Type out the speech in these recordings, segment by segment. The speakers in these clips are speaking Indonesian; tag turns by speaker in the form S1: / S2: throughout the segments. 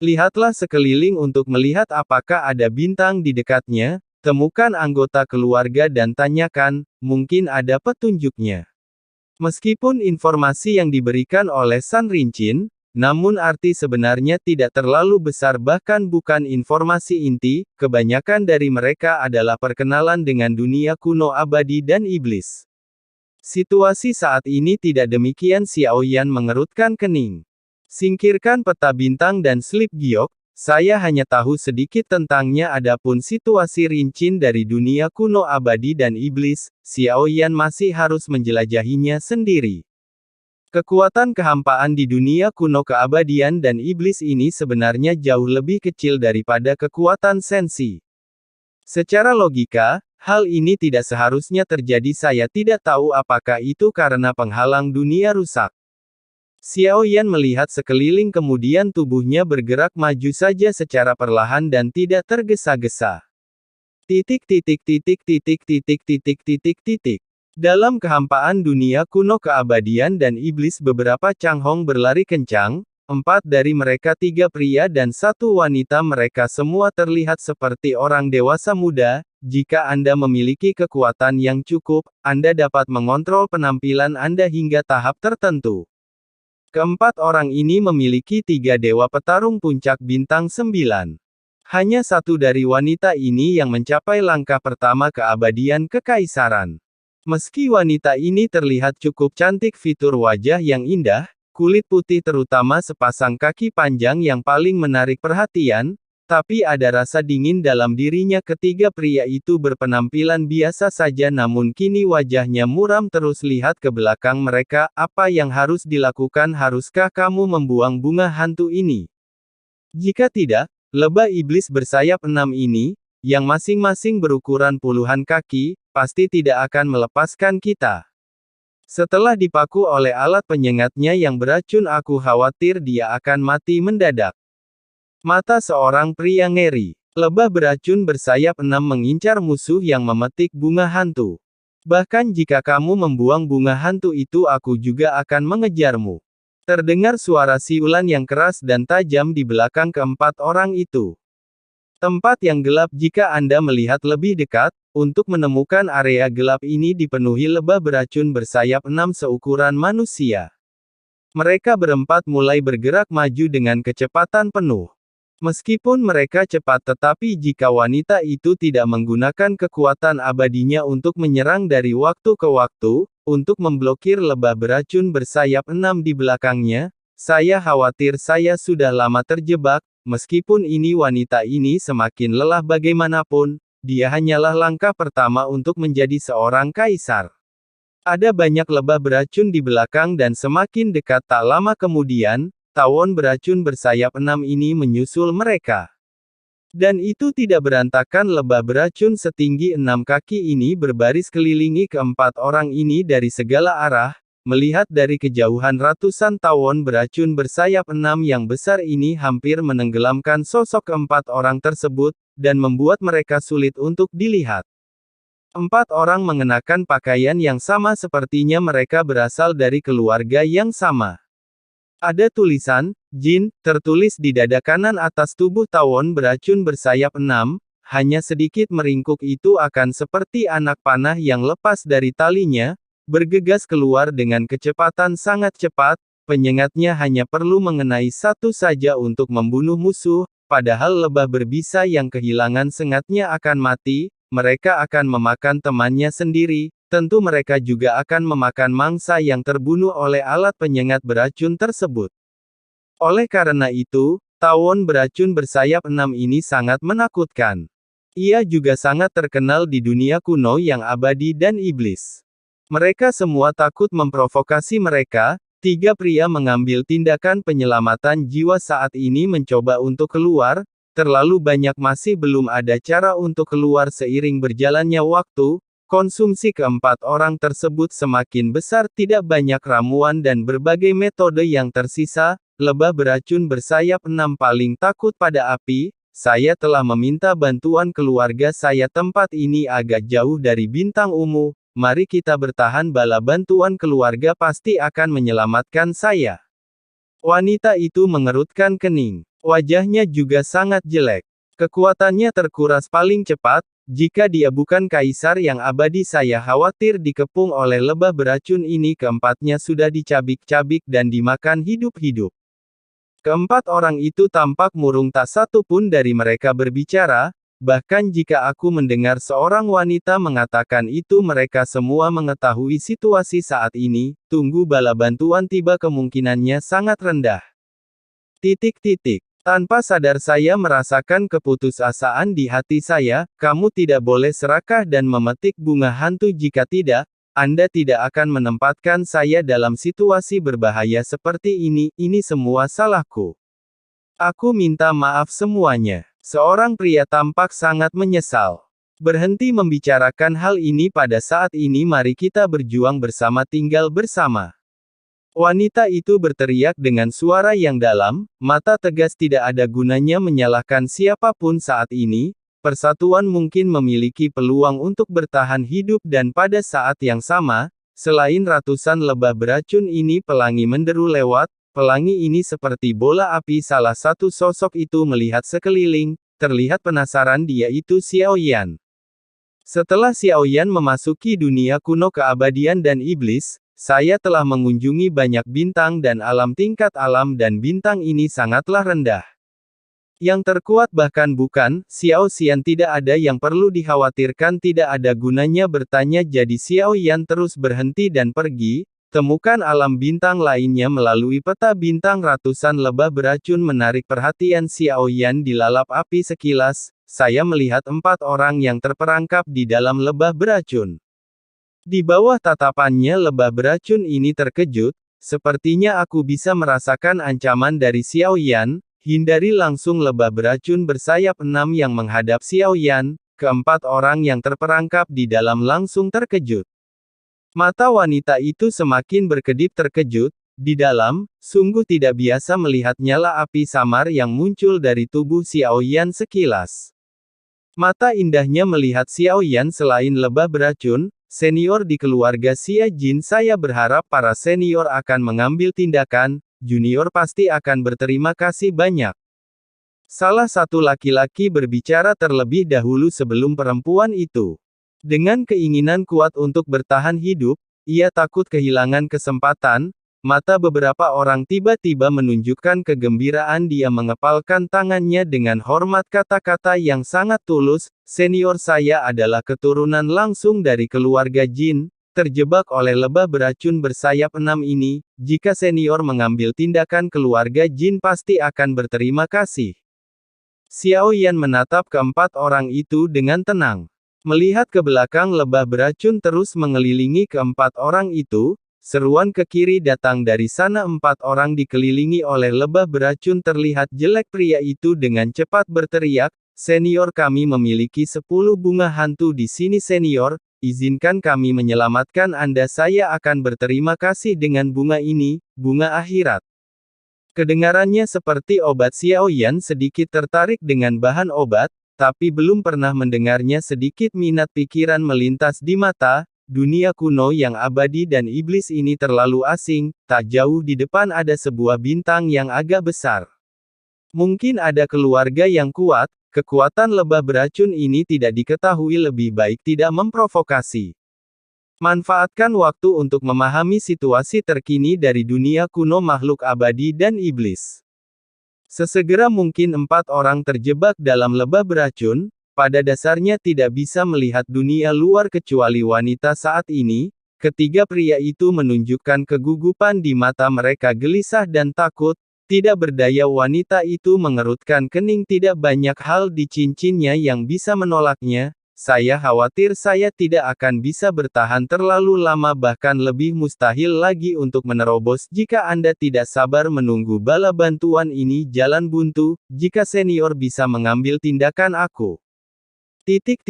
S1: Lihatlah sekeliling untuk melihat apakah ada bintang di dekatnya, temukan anggota keluarga dan tanyakan, mungkin ada petunjuknya. Meskipun informasi yang diberikan oleh San Rinchin, namun arti sebenarnya tidak terlalu besar bahkan bukan informasi inti, kebanyakan dari mereka adalah perkenalan dengan dunia kuno abadi dan iblis. Situasi saat ini tidak demikian. Xiaoyan mengerutkan kening. Singkirkan peta bintang dan slip giok, saya hanya tahu sedikit tentangnya. Adapun situasi Rinchin dari dunia kuno abadi dan iblis, Xiaoyan masih harus menjelajahinya sendiri. Kekuatan kehampaan di dunia kuno keabadian dan iblis ini sebenarnya jauh lebih kecil daripada kekuatan sensi. Secara logika, hal ini tidak seharusnya terjadi. Saya tidak tahu apakah itu karena penghalang dunia rusak. Xiaoyan melihat sekeliling kemudian tubuhnya bergerak maju saja secara perlahan dan tidak tergesa-gesa. Dalam kehampaan dunia kuno keabadian dan iblis beberapa Changhong berlari kencang, 4 dari mereka 3 pria dan 1 wanita. Mereka semua terlihat seperti orang dewasa muda. Jika Anda memiliki kekuatan yang cukup, Anda dapat mengontrol penampilan Anda hingga tahap tertentu. Keempat orang ini memiliki 3 dewa petarung puncak bintang 9. Hanya satu dari wanita ini yang mencapai langkah pertama keabadian kekaisaran. Meski wanita ini terlihat cukup cantik, fitur wajah yang indah, kulit putih terutama sepasang kaki panjang yang paling menarik perhatian, tapi ada rasa dingin dalam dirinya. Ketiga pria itu berpenampilan biasa saja namun kini wajahnya muram terus. Lihat ke belakang mereka, apa yang harus dilakukan? Haruskah kamu membuang bunga hantu ini? Jika tidak, lebah iblis bersayap 6 ini, yang masing-masing berukuran puluhan kaki, pasti tidak akan melepaskan kita. Setelah dipaku oleh alat penyengatnya yang beracun, aku khawatir dia akan mati mendadak. Mata seorang pria ngeri. Lebah beracun bersayap 6 mengincar musuh yang memetik bunga hantu. Bahkan jika kamu membuang bunga hantu itu, aku juga akan mengejarmu. Terdengar suara siulan yang keras dan tajam di belakang keempat orang itu. Tempat yang gelap. Jika Anda melihat lebih dekat, untuk menemukan area gelap ini dipenuhi lebah beracun bersayap 6 seukuran manusia. Mereka berempat mulai bergerak maju dengan kecepatan penuh. Meskipun mereka cepat, tetapi jika wanita itu tidak menggunakan kekuatan abadinya untuk menyerang dari waktu ke waktu, untuk memblokir lebah beracun bersayap 6 di belakangnya, saya khawatir saya sudah lama terjebak. Meskipun ini wanita ini semakin lelah bagaimanapun, dia hanyalah langkah pertama untuk menjadi seorang kaisar. Ada banyak lebah beracun di belakang dan semakin dekat. Tak lama kemudian, tawon beracun bersayap 6 ini menyusul mereka. Dan itu tidak berantakan. Lebah beracun setinggi 6 kaki ini berbaris kelilingi keempat orang ini dari segala arah. Melihat dari kejauhan, ratusan tawon beracun bersayap 6 yang besar ini hampir menenggelamkan sosok keempat orang tersebut, dan membuat mereka sulit untuk dilihat. 4 orang mengenakan pakaian yang sama, sepertinya mereka berasal dari keluarga yang sama. Ada tulisan, Jin, tertulis di dada kanan atas tubuh tawon beracun bersayap 6, hanya sedikit meringkuk. Itu akan seperti anak panah yang lepas dari talinya, bergegas keluar dengan kecepatan sangat cepat, penyengatnya hanya perlu mengenai satu saja untuk membunuh musuh, padahal lebah berbisa yang kehilangan sengatnya akan mati, mereka akan memakan temannya sendiri. Tentu mereka juga akan memakan mangsa yang terbunuh oleh alat penyengat beracun tersebut. Oleh karena itu, tawon beracun bersayap 6 ini sangat menakutkan. Ia juga sangat terkenal di dunia kuno yang abadi dan iblis. Mereka semua takut memprovokasi mereka. 3 pria mengambil tindakan penyelamatan jiwa saat ini, mencoba untuk keluar. Terlalu banyak, masih belum ada cara untuk keluar. Seiring berjalannya waktu, konsumsi keempat orang tersebut semakin besar. Tidak banyak ramuan dan berbagai metode yang tersisa. Lebah beracun bersayap 6 paling takut pada api. Saya telah meminta bantuan keluarga saya. Tempat ini agak jauh dari bintang ungu. Mari kita bertahan. Bala bantuan keluarga pasti akan menyelamatkan saya. Wanita itu mengerutkan kening. Wajahnya juga sangat jelek. Kekuatannya terkuras paling cepat. Jika dia bukan kaisar yang abadi, saya khawatir dikepung oleh lebah beracun ini. Keempatnya sudah dicabik-cabik dan dimakan hidup-hidup. Keempat orang itu tampak murung, tak satu pun dari mereka berbicara. Bahkan jika aku mendengar seorang wanita mengatakan itu, mereka semua mengetahui situasi saat ini. Tunggu bala bantuan tiba kemungkinannya sangat rendah. Tanpa sadar saya merasakan keputusasaan di hati saya. Kamu tidak boleh serakah dan memetik bunga hantu. Jika tidak, Anda tidak akan menempatkan saya dalam situasi berbahaya seperti ini. Ini semua salahku. Aku minta maaf semuanya. Seorang pria tampak sangat menyesal. Berhenti membicarakan hal ini pada saat ini. Mari kita berjuang bersama, tinggal bersama. Wanita itu berteriak dengan suara yang dalam, mata tegas. Tidak ada gunanya menyalahkan siapapun saat ini. Persatuan mungkin memiliki peluang untuk bertahan hidup, dan pada saat yang sama, selain ratusan lebah beracun ini, pelangi menderu lewat. Pelangi ini seperti bola api. Salah satu sosok itu melihat sekeliling, terlihat penasaran. Dia itu Xiao Yan. Setelah Xiao Yan memasuki dunia kuno keabadian dan iblis, saya telah mengunjungi banyak bintang dan alam. Tingkat alam dan bintang ini sangatlah rendah. Yang terkuat bahkan bukan Xiao Xian. Tidak ada yang perlu dikhawatirkan, tidak ada gunanya bertanya. Jadi Xiao Yan terus berhenti dan pergi. Temukan alam bintang lainnya melalui peta bintang. Ratusan lebah beracun menarik perhatian Xiao Yan di lalap api. Sekilas, saya melihat 4 orang yang terperangkap di dalam lebah beracun. Di bawah tatapannya lebah beracun ini terkejut. Sepertinya aku bisa merasakan ancaman dari Xiao Yan. Hindari langsung. Lebah beracun bersayap 6 yang menghadap Xiao Yan. Keempat orang yang terperangkap di dalam langsung terkejut. Mata wanita itu semakin berkedip terkejut. Di dalam, sungguh tidak biasa melihat nyala api samar yang muncul dari tubuh Xiao Yan sekilas. Mata indahnya melihat Xiao Yan. Selain lebah beracun, senior di keluarga Xia Jin, saya berharap para senior akan mengambil tindakan. Junior pasti akan berterima kasih banyak. Salah satu laki-laki berbicara terlebih dahulu sebelum perempuan itu. Dengan keinginan kuat untuk bertahan hidup, ia takut kehilangan kesempatan. Mata beberapa orang tiba-tiba menunjukkan kegembiraan. Dia mengepalkan tangannya dengan hormat. Kata-kata yang sangat tulus. Senior saya adalah keturunan langsung dari keluarga Jin, terjebak oleh lebah beracun bersayap 6 ini. Jika senior mengambil tindakan, keluarga Jin pasti akan berterima kasih. Xiao Yan menatap keempat orang itu dengan tenang. Melihat ke belakang, lebah beracun terus mengelilingi keempat orang itu. Seruan ke kiri datang dari sana. 4 orang dikelilingi oleh lebah beracun. Terlihat jelek. Pria itu dengan cepat berteriak, "Senior, kami memiliki 10 bunga hantu di sini. Senior, izinkan kami menyelamatkan Anda. Saya akan berterima kasih dengan bunga ini, bunga akhirat." Kedengarannya seperti obat. Xiao Yan sedikit tertarik dengan bahan obat, tapi belum pernah mendengarnya. Sedikit minat pikiran melintas di mata. Dunia kuno yang abadi dan iblis ini terlalu asing. Tak jauh di depan ada sebuah bintang yang agak besar. Mungkin ada keluarga yang kuat. Kekuatan lebah beracun ini tidak diketahui. Lebih baik tidak memprovokasi. Manfaatkan waktu untuk memahami situasi terkini dari dunia kuno makhluk abadi dan iblis. Sesegera mungkin 4 orang terjebak dalam lebah beracun. Pada dasarnya tidak bisa melihat dunia luar kecuali wanita saat ini. Ketiga pria itu menunjukkan kegugupan di mata mereka, gelisah dan takut. Tidak berdaya wanita itu mengerutkan kening. Tidak banyak hal di cincinnya yang bisa menolaknya. Saya khawatir saya tidak akan bisa bertahan terlalu lama, bahkan lebih mustahil lagi untuk menerobos jika Anda tidak sabar menunggu bala bantuan ini. Jalan buntu, jika senior bisa mengambil tindakan aku. Petik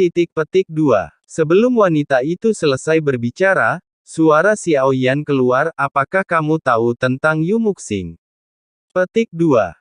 S1: 2. Sebelum wanita itu selesai berbicara, suara Xiao Yan keluar, "Apakah kamu tahu tentang Yu Muxing?" Petik 2.